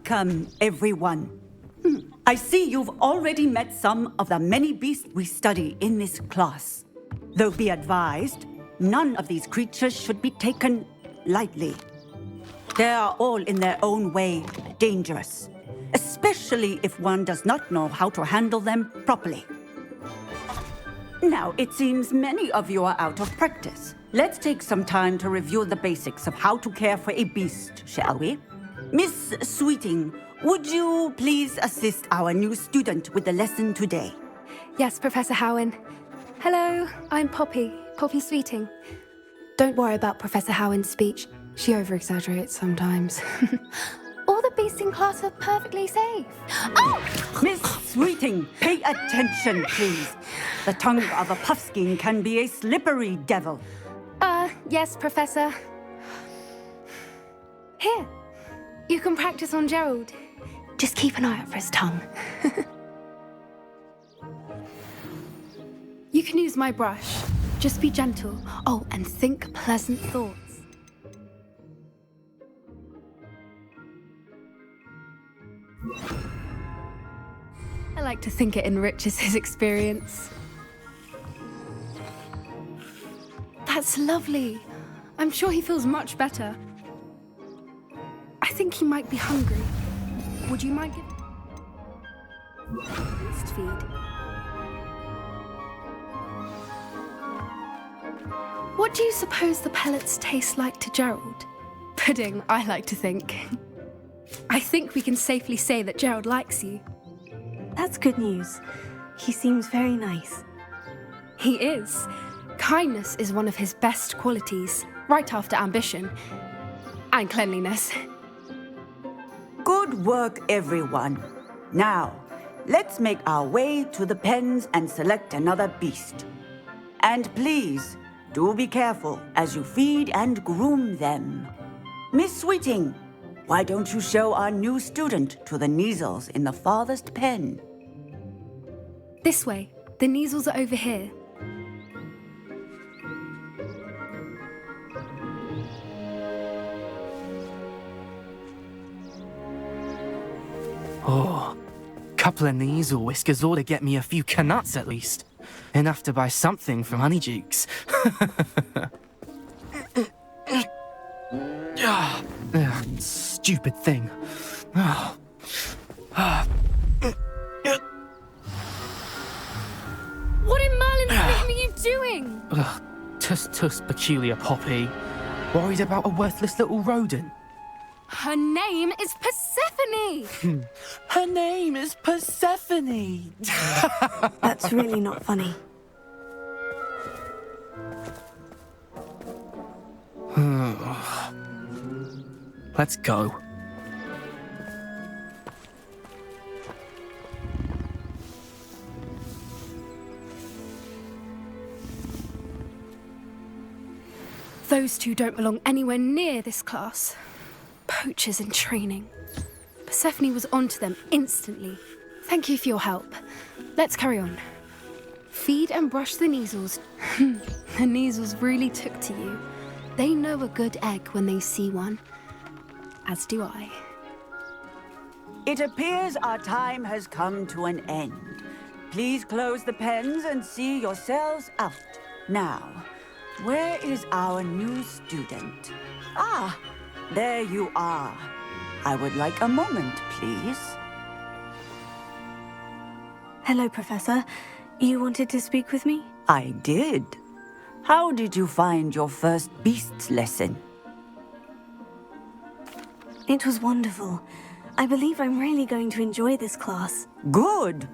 Welcome, everyone. I see you've already met some of the many beasts we study in this class. Though be advised, none of these creatures should be taken lightly. They are all in their own way dangerous, especially if one does not know how to handle them properly. Now, it seems many of you are out of practice. Let's take some time to review the basics of how to care for a beast, shall we? Miss Sweeting, would you please assist our new student with the lesson today? Yes, Professor Howen. Hello, I'm Poppy Sweeting. Don't worry about Professor Howen's speech. She over-exaggerates sometimes. All the beasts in class are perfectly safe. Oh! Miss Sweeting, pay attention, please. The tongue of a puffskein can be a slippery devil. Yes, Professor. Here, you can practice on Gerald. Just keep an eye out for his tongue. You can use my brush. Just be gentle. Oh, and think pleasant thoughts. I like to think it enriches his experience. That's lovely. I'm sure he feels much better. I think he might be hungry. Would you mind giving beast feed? What do you suppose the pellets taste like to Gerald? Pudding, I like to think. I think we can safely say that Gerald likes you. That's good news. He seems very nice. He is. Kindness is one of his best qualities, right after ambition and cleanliness. Good work, everyone. Now, let's make our way to the pens and select another beast. And please, do be careful as you feed and groom them. Miss Sweeting, why don't you show our new student to the Neasels in the farthest pen? This way. The Neasels are over here. Oh, couple of Neasel whiskers ought to get me a few canuts at least. Enough to buy something from Honeydukes. Stupid thing. What in Merlin's name are you doing? Tuss, peculiar Poppy. Worried about a worthless little rodent? Her name is Persephone! Her name is Persephone! That's really not funny. Let's go. Those two don't belong anywhere near this class. Poachers in training. Persephone was onto them instantly. Thank you for your help. Let's carry on. Feed and brush the Neasels. The Neasels really took to you. They know a good egg when they see one. As do I. It appears our time has come to an end. Please close the pens and see yourselves out. Now, where is our new student? Ah, there you are. I would like a moment, please. Hello, Professor. You wanted to speak with me? I did. How did you find your first beasts lesson? It was wonderful. I believe I'm really going to enjoy this class. Good.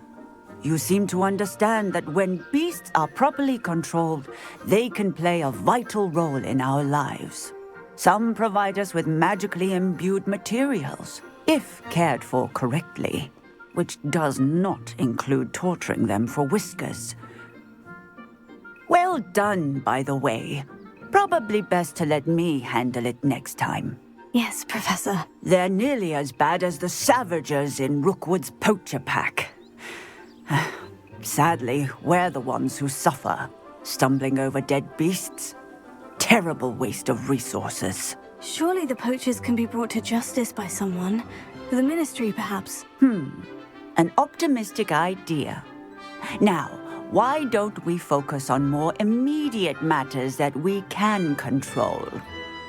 You seem to understand that when beasts are properly controlled, they can play a vital role in our lives. Some provide us with magically imbued materials, if cared for correctly, which does not include torturing them for whiskers. Well done, by the way. Probably best to let me handle it next time. Yes, Professor. They're nearly as bad as the Savagers in Rookwood's poacher pack. Sadly, we're the ones who suffer, stumbling over dead beasts. Terrible waste of resources. Surely the poachers can be brought to justice by someone. For the Ministry, perhaps. An optimistic idea. Now, why don't we focus on more immediate matters that we can control?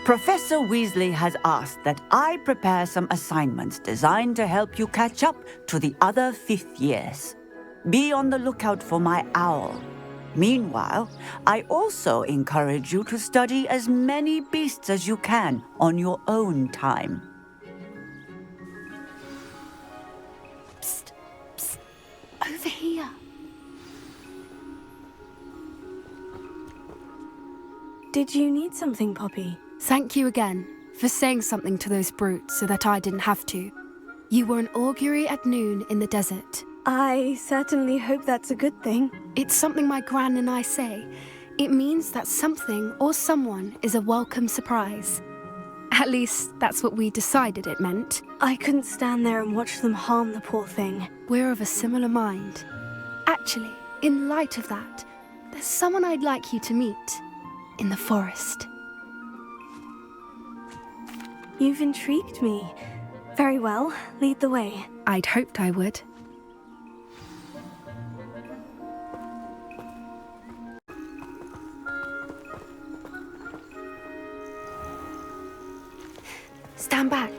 Professor Weasley has asked that I prepare some assignments designed to help you catch up to the other fifth years. Be on the lookout for my owl. Meanwhile, I also encourage you to study as many beasts as you can on your own time. Psst, psst, over here. Did you need something, Poppy? Thank you again for saying something to those brutes so that I didn't have to. You were an augury at noon in the desert. I certainly hope that's a good thing. It's something my gran and I say. It means that something or someone is a welcome surprise. At least, that's what we decided it meant. I couldn't stand there and watch them harm the poor thing. We're of a similar mind. Actually, in light of that, there's someone I'd like you to meet. In the forest. You've intrigued me. Very well, lead the way. I'd hoped I would. Stand back.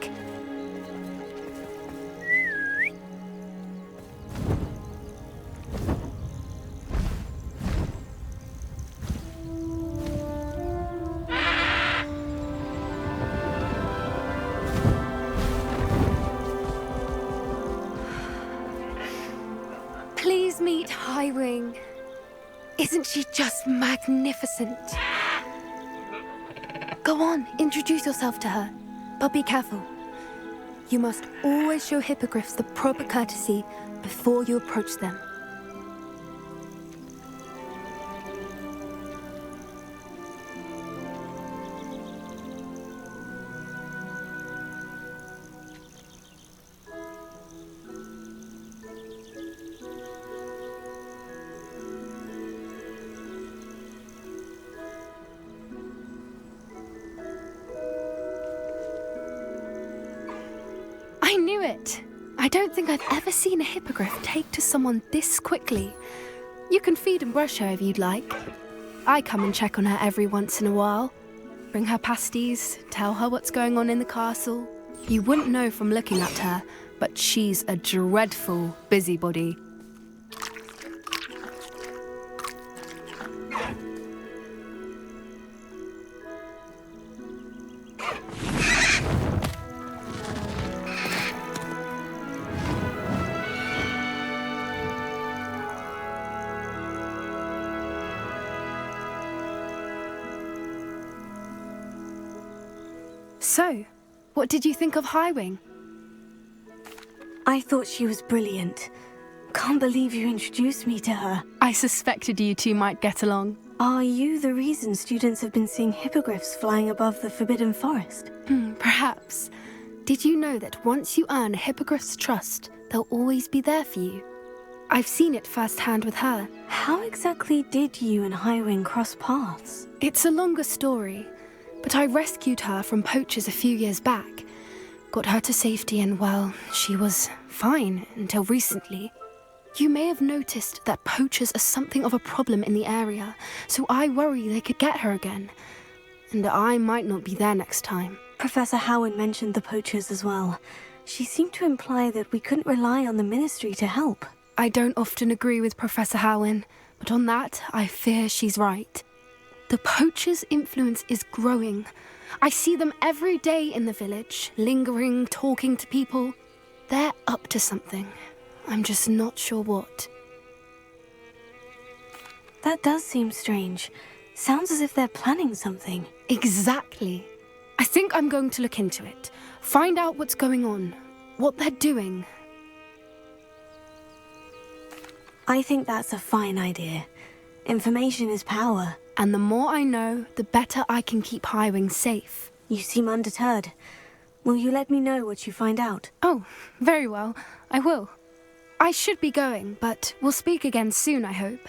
Please meet Highwing. Isn't she just magnificent? Go on, introduce yourself to her. But be careful. You must always show hippogriffs the proper courtesy before you approach them. I knew it! I don't think I've ever seen a hippogriff take to someone this quickly. You can feed and brush her if you'd like. I come and check on her every once in a while. Bring her pasties, tell her what's going on in the castle. You wouldn't know from looking at her, but she's a dreadful busybody. So, what did you think of Highwing? I thought she was brilliant. Can't believe you introduced me to her. I suspected you two might get along. Are you the reason students have been seeing hippogriffs flying above the Forbidden Forest? Perhaps. Did you know that once you earn a hippogriff's trust, they'll always be there for you? I've seen it firsthand with her. How exactly did you and Highwing cross paths? It's a longer story, but I rescued her from poachers a few years back. Got her to safety and, well, she was fine until recently. You may have noticed that poachers are something of a problem in the area, so I worry they could get her again. And I might not be there next time. Professor Howard mentioned the poachers as well. She seemed to imply that we couldn't rely on the Ministry to help. I don't often agree with Professor Howin, but on that, I fear she's right. The poachers' influence is growing. I see them every day in the village, lingering, talking to people. They're up to something. I'm just not sure what. That does seem strange. Sounds as if they're planning something. Exactly. I think I'm going to look into it. Find out what's going on, what they're doing. I think that's a fine idea. Information is power. And the more I know, the better I can keep Highwing safe. You seem undeterred. Will you let me know what you find out? Oh, very well. I will. I should be going, but we'll speak again soon, I hope.